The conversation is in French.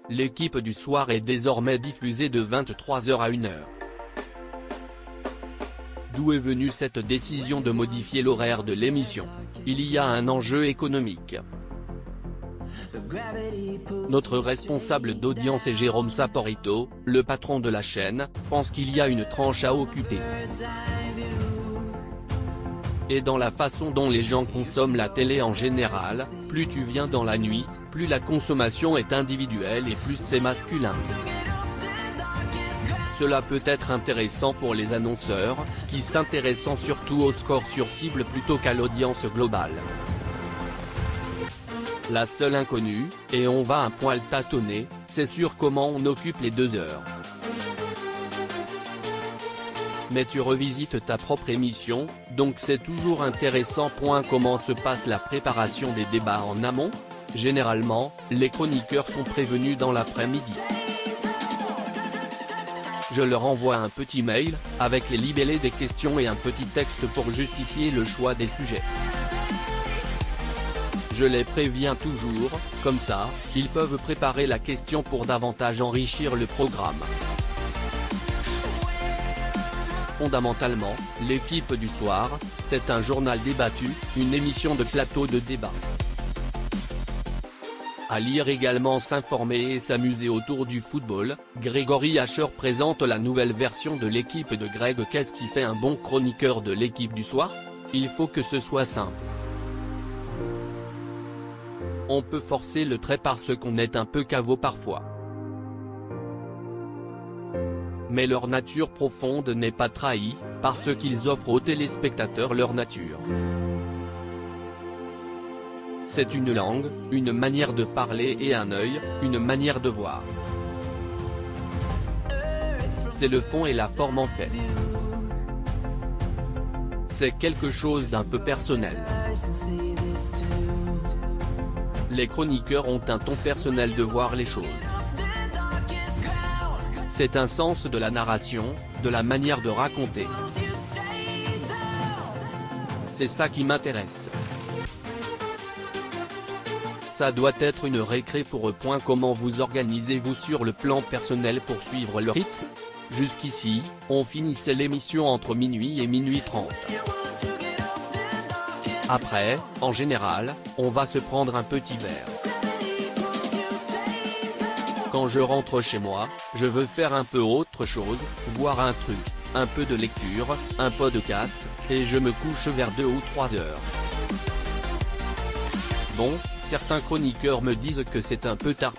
l'équipe du soir est désormais diffusée de 23h à 1h. D'où est venue cette décision de modifier l'horaire de l'émission? Il y a un enjeu économique. Notre responsable d'audience est Jérôme Saporito, le patron de la chaîne, pense qu'il y a une tranche à occuper. Et dans la façon dont les gens consomment la télé en général, plus tu viens dans la nuit, plus la consommation est individuelle et plus c'est masculin. Cela peut être intéressant pour les annonceurs, qui s'intéressent surtout au score sur cible plutôt qu'à l'audience globale. La seule inconnue, et on va un poil tâtonner, c'est sur comment on occupe les 2 heures. Mais tu revisites ta propre émission, donc c'est toujours intéressant. Comment se passe la préparation des débats en amont? Généralement, les chroniqueurs sont prévenus dans l'après-midi. Je leur envoie un petit mail, avec les libellés des questions et un petit texte pour justifier le choix des sujets. Je les préviens toujours, comme ça, ils peuvent préparer la question pour davantage enrichir le programme. Fondamentalement, l'équipe du soir, c'est un journal débattu, une émission de plateau de débat. À lire également, s'informer et s'amuser autour du football. Grégory Asher présente la nouvelle version de l'équipe de Greg. Qu'est-ce qui fait un bon chroniqueur de l'équipe du soir? Il faut que ce soit simple. On peut forcer le trait parce qu'on est un peu caveau parfois. Mais leur nature profonde n'est pas trahie, parce qu'ils offrent aux téléspectateurs leur nature. C'est une langue, une manière de parler et un œil, une manière de voir. C'est le fond et la forme en fait. C'est quelque chose d'un peu personnel. Les chroniqueurs ont un ton personnel de voir les choses. C'est un sens de la narration, de la manière de raconter. C'est ça qui m'intéresse. Ça doit être une récré pour eux. Comment vous organisez-vous sur le plan personnel pour suivre le rythme? Jusqu'ici, on finissait l'émission entre minuit et minuit 30. Après, en général, on va se prendre un petit verre. Quand je rentre chez moi, je veux faire un peu autre chose, voir un truc, un peu de lecture, un podcast, et je me couche vers 2 ou 3 heures. Bon, certains chroniqueurs me disent que c'est un peu tard.